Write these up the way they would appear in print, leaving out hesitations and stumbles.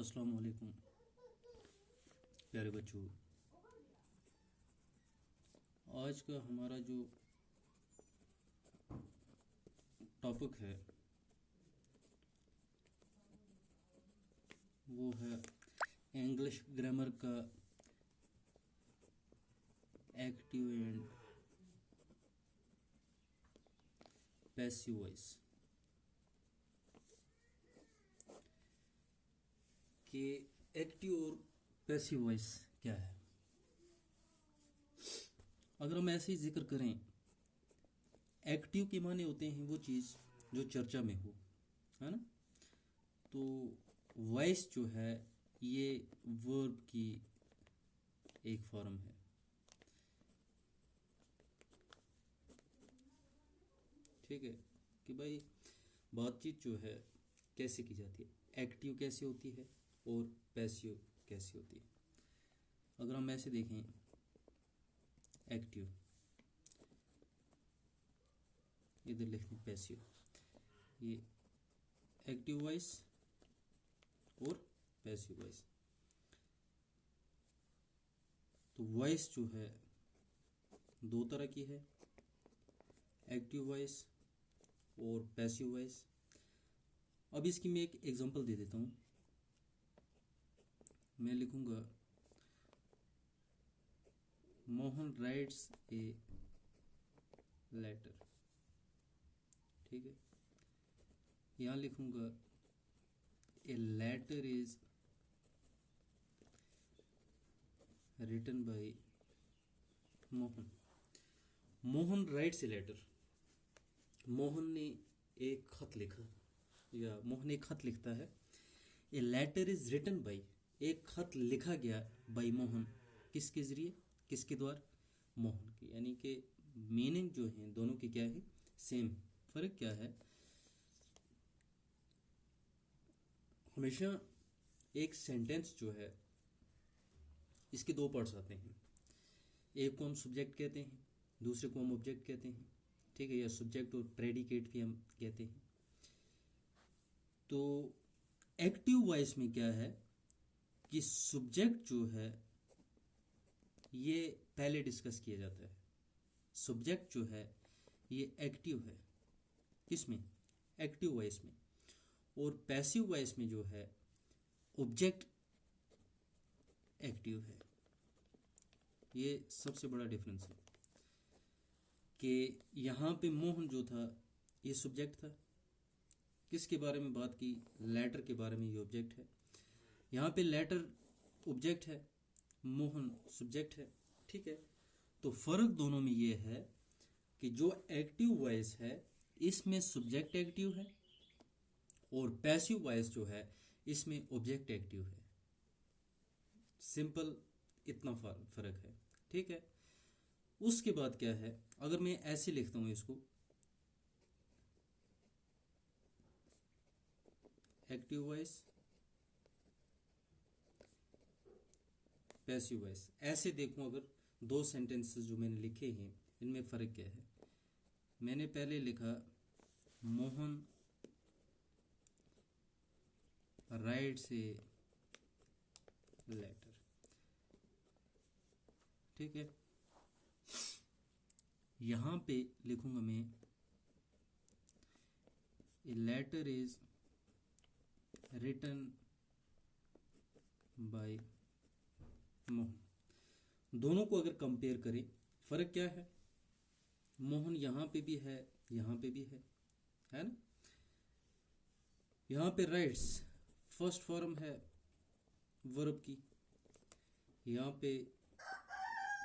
अस्सलाम वालेकुम प्यारे बच्चों। आज का हमारा जो टॉपिक है वो है इंग्लिश ग्रामर का एक्टिव एंड पैसिव वॉइस। कि एक्टिव और पैसिव वॉइस क्या है। अगर हम ऐसे ही जिक्र करें, एक्टिव के माने होते हैं वो चीज़ जो चर्चा में हो, है ना। तो वॉइस जो है ये वर्ब की एक फॉर्म है। ठीक है कि भाई बातचीत जो है कैसे की जाती है, एक्टिव कैसे होती है और पैसिव कैसे होती है। अगर हम ऐसे देखें, एक्टिव, इधर लिखते हैं पैसिव, ये एक्टिव वॉइस और पैसिव वॉइस। तो वॉइस जो है दो तरह की है, एक्टिव वॉइस और पैसिव वॉइस। अब इसकी मैं एक एग्जांपल दे देता हूँ। मैं लिखूंगा मोहन राइट्स ए लेटर। ठीक है, यहाँ लिखूंगा a letter is written by Mohan. Mohan writes a letter, Mohan ने एक खत लिखा या मोहन एक खत लिखता है। A letter is written by, एक खत लिखा गया बाय मोहन, किसके जरिए, किसके द्वारा, मोहन की। यानी कि मीनिंग जो है दोनों की क्या है, सेम। फर्क क्या है, हमेशा एक सेंटेंस जो है इसके दो पार्ट्स आते हैं। एक को हम सब्जेक्ट कहते हैं, दूसरे को हम ऑब्जेक्ट कहते हैं। ठीक है, या सब्जेक्ट और प्रेडिकेट भी हम कहते हैं। तो एक्टिव वॉइस में क्या है कि सब्जेक्ट जो है ये पहले डिस्कस किया जाता है। सब्जेक्ट जो है ये एक्टिव है, किसमें, एक्टिव वॉइस में। और पैसिव वॉइस में जो है ऑब्जेक्ट एक्टिव है। ये सबसे बड़ा डिफरेंस है कि यहाँ पे मोहन जो था ये सब्जेक्ट था, किसके बारे में बात की, लेटर के बारे में, ये ऑब्जेक्ट है। यहाँ पे लेटर ऑब्जेक्ट है, मोहन सब्जेक्ट है। ठीक है, तो फर्क दोनों में ये है कि जो एक्टिव वॉइस है इसमें सब्जेक्ट एक्टिव है और पैसिव वॉइस जो है इसमें ऑब्जेक्ट एक्टिव है। सिंपल इतना फर्क है। ठीक है, उसके बाद क्या है, अगर मैं ऐसे लिखता हूं इसको, एक्टिव वॉइस, पैसिव वॉइस, ऐसे देखूं अगर दो सेंटेंसेस जो मैंने लिखे हैं इनमें फर्क क्या है। मैंने पहले लिखा मोहन राइट्स ए लेटर। ठीक है, यहां पे लिखूंगा मैं a letter is written by Mohan. दोनों को अगर कंपेयर करें, फर्क क्या है, मोहन यहां पे भी है, यहां पे भी है ना। यहां पे राइट्स फर्स्ट फॉर्म है वर्ब की, यहां पे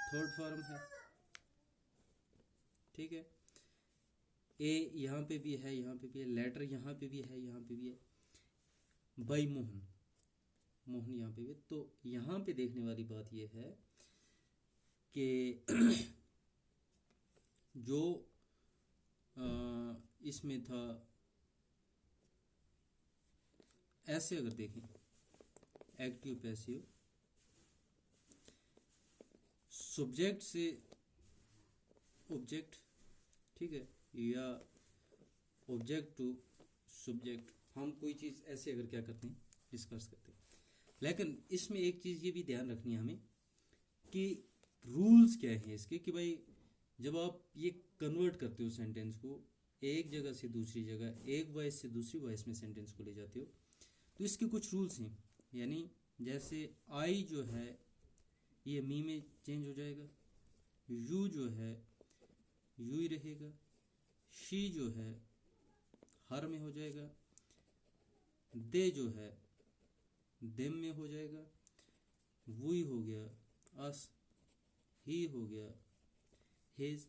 थर्ड फॉर्म है। ठीक है, ए यहां पे भी है, यहां पे भी है, लेटर यहां पे भी है, यहां पे भी है, बाय मोहन, मोहन यहां पे भी। तो यहां पे देखने वाली बात यह है कि जो इसमें था, ऐसे अगर देखें एक्टिव पैसिव, सब्जेक्ट से ऑब्जेक्ट, ठीक है, या ऑब्जेक्ट टू सब्जेक्ट। हम कोई चीज़ ऐसे अगर क्या करते हैं, डिस्कस करते हैं, लेकिन इसमें एक चीज़ ये भी ध्यान रखनी है हमें कि रूल्स क्या हैं इसके, कि भाई जब आप ये कन्वर्ट करते हो सेंटेंस को एक जगह से दूसरी जगह, एक वॉइस से दूसरी वॉइस में सेंटेंस को ले जाते हो, तो इसके कुछ रूल्स हैं। यानी जैसे आई जो है ये मी में चेंज हो जाएगा, यू जो है यू ही रहेगा, शी जो है हर में हो जाएगा, दे जो है देम में हो जाएगा, वुई हो गया अस, ही हो गया हिज,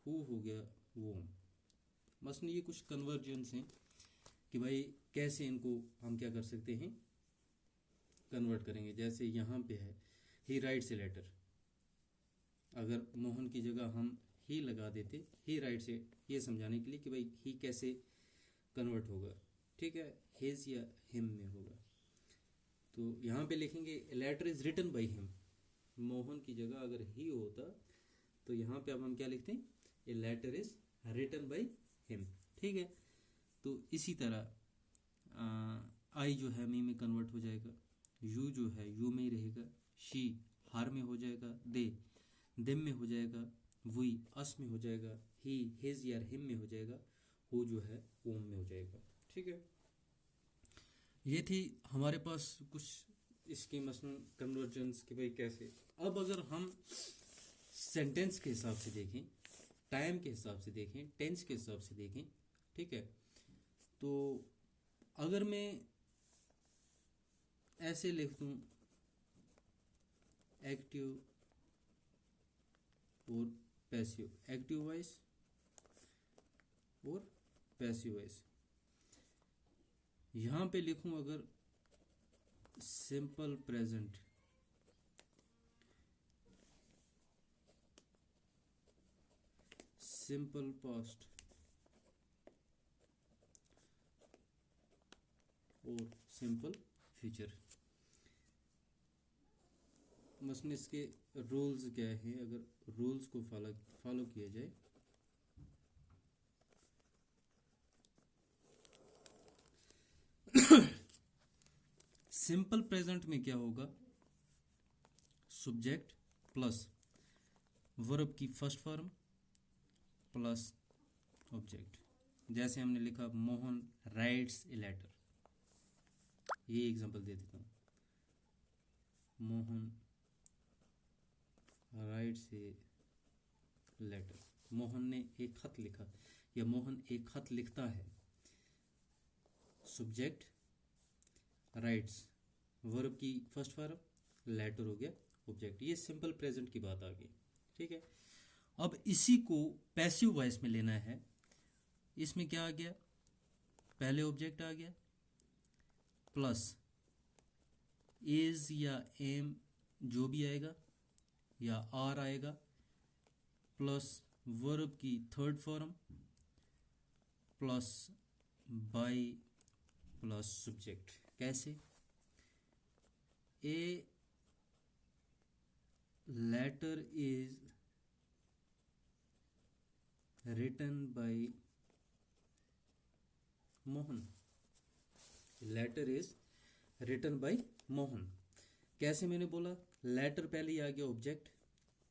हु हो गया वोम। मसलन ये कुछ कन्वर्जन्स हैं कि भाई कैसे इनको हम क्या कर सकते हैं, कन्वर्ट करेंगे। जैसे यहाँ पे है ही राइट्स ए लेटर, अगर मोहन की जगह हम ही लगा देते, ही राइट्स ए, ये समझाने के लिए कि भाई ही कैसे कन्वर्ट होगा, ठीक है, हिज या हिम में होगा। तो यहाँ पे लिखेंगे letter is written by him, Mohan की जगह अगर ही होता तो यहाँ पे अब हम क्या लिखते हैं, a letter is written by him, ठीक है। तो इसी तरह आई जो है मी में कन्वर्ट हो जाएगा, यू जो है यू में ही रहेगा, शी हर में हो जाएगा, दे देम में हो जाएगा, वुई अस में हो जाएगा, ही हिज या हिम में हो जाएगा, हु जो है ओम में हो जाएगा, ठीक है। ये थी हमारे पास कुछ इसके मसलन कन्वर्जन्स के भाई कैसे। अब अगर हम सेंटेंस के हिसाब से देखें, टाइम के हिसाब से देखें, टेंस के हिसाब से देखें, ठीक है, तो अगर मैं ऐसे लिख दूं एक्टिव और पैसिव, एक्टिव वॉइस और पैसिव वॉइस, यहाँ पे लिखूं अगर सिंपल प्रेजेंट, सिंपल पास्ट और सिंपल फ्यूचर, मसलन इसके रूल्स क्या है, अगर रूल्स को फॉलो किया जाए सिंपल प्रेजेंट में क्या होगा, सब्जेक्ट प्लस वर्ब की फर्स्ट फॉर्म प्लस ऑब्जेक्ट। जैसे हमने लिखा मोहन राइट्स ए लेटर, ये एग्जांपल दे देता हूँ, Mohan writes a letter, Mohan ने एक खत लिखा या मोहन एक खत लिखता है, सब्जेक्ट राइट्स वर्ब की फर्स्ट फॉर्म, लेटर हो गया ऑब्जेक्ट, ये सिंपल प्रेजेंट की बात आ गई, ठीक है। अब इसी को पैसिव वॉइस में लेना है, इसमें क्या आ गया, पहले ऑब्जेक्ट आ गया प्लस इज या एम जो भी आएगा या आर आएगा, प्लस वर्ब की third form plus by plus subject. कैसे, a letter is written by Mohan, letter is written by Mohan. कैसे मैंने बोला, लेटर पहले ही आ गया ऑब्जेक्ट,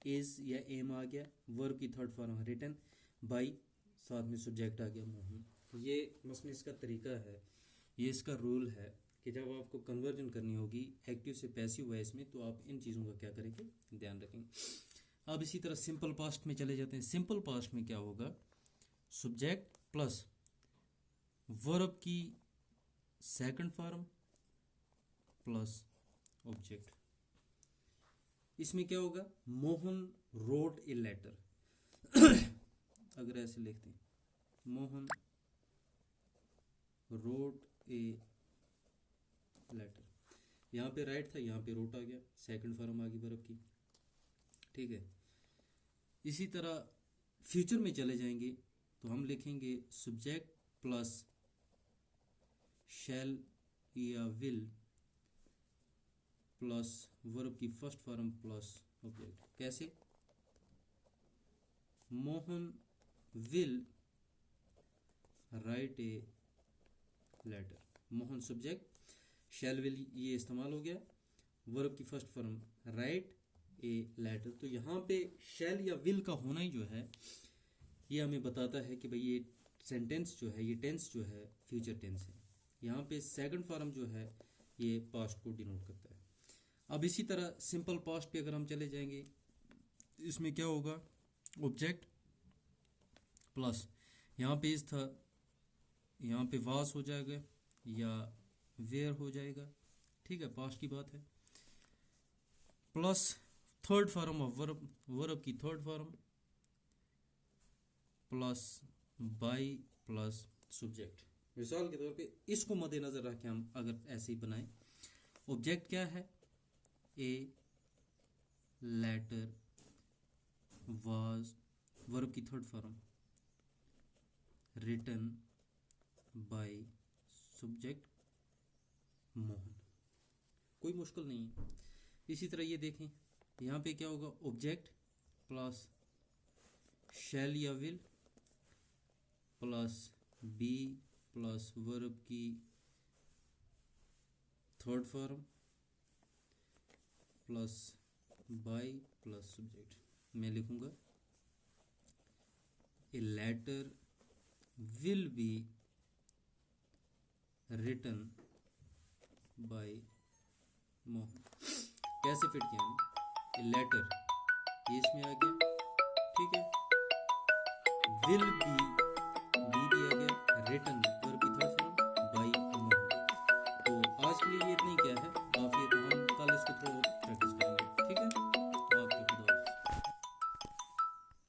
इज या एम आ गया, वर्ब की थर्ड फॉर्म रिटन, बाय साथ में सब्जेक्ट आ गया मोहन। ये मसलन इसका तरीका है, ये इसका रूल है कि जब आपको कन्वर्जन करनी होगी एक्टिव से पैसिव वॉइस में तो आप इन चीज़ों का क्या करेंगे, ध्यान रखेंगे। अब इसी तरह सिंपल पास्ट में चले जाते हैं। सिंपल पास्ट में क्या होगा, सब्जेक्ट प्लस वर्ब की सेकंड फॉर्म प्लस ऑब्जेक्ट। इसमें क्या होगा, मोहन रोट ए लेटर अगर ऐसे लिखते हैं, मोहन रोट ए लेटर, यहाँ पे राइट था, यहाँ पे रोट आ गया, सेकंड फॉर्म आ गई वर्ब की, ठीक है। इसी तरह फ्यूचर में चले जाएंगे तो हम लिखेंगे सब्जेक्ट प्लस शैल या विल प्लस वर्ब की फर्स्ट फॉर्म प्लस ऑब्जेक्ट। कैसे, Mohan will write a letter, Mohan subject shall will ये इस्तेमाल हो गया। वर्ब की first form write a letter. तो यहाँ पे शैल या विल का होना ही जो है ये हमें बताता है कि भाई ये सेंटेंस जो है, ये टेंस जो है फ्यूचर टेंस है। यहाँ पे सेकंड फॉर्म जो है ये पास्ट को डिनोट करता है। अब इसी तरह सिंपल पास्ट पे अगर हम चले जाएंगे, इसमें क्या होगा, ऑब्जेक्ट प्लस यहाँ पे इस था, यहाँ पे वास हो जाएगा या वेयर हो जाएगा, ठीक है, पास्ट की बात है, plus third form of verb, verb की third form plus by plus subject. मिसाल के तौर पे इसको मद्देनजर रख के हम अगर ऐसे ही बनाएं, ऑब्जेक्ट क्या है, ए लेटर वाज, वर्ब की third form written by subject Mohan. कोई मुश्किल नहीं है। इसी तरह ये देखें, यहाँ पे क्या होगा, ऑब्जेक्ट प्लस शैल या will plus be plus verb की third form plus by plus subject. मैं लिखूंगा a letter will be written by Mohan. कैसे फिट किया हमने, ए लेटर ये इसमें आ गया, ठीक है, विल बी भी आ गया, रिटन वर्ब की थर्ड फॉर्म बाय मोहन। तो आज के लिए ये इतना ही क्या है,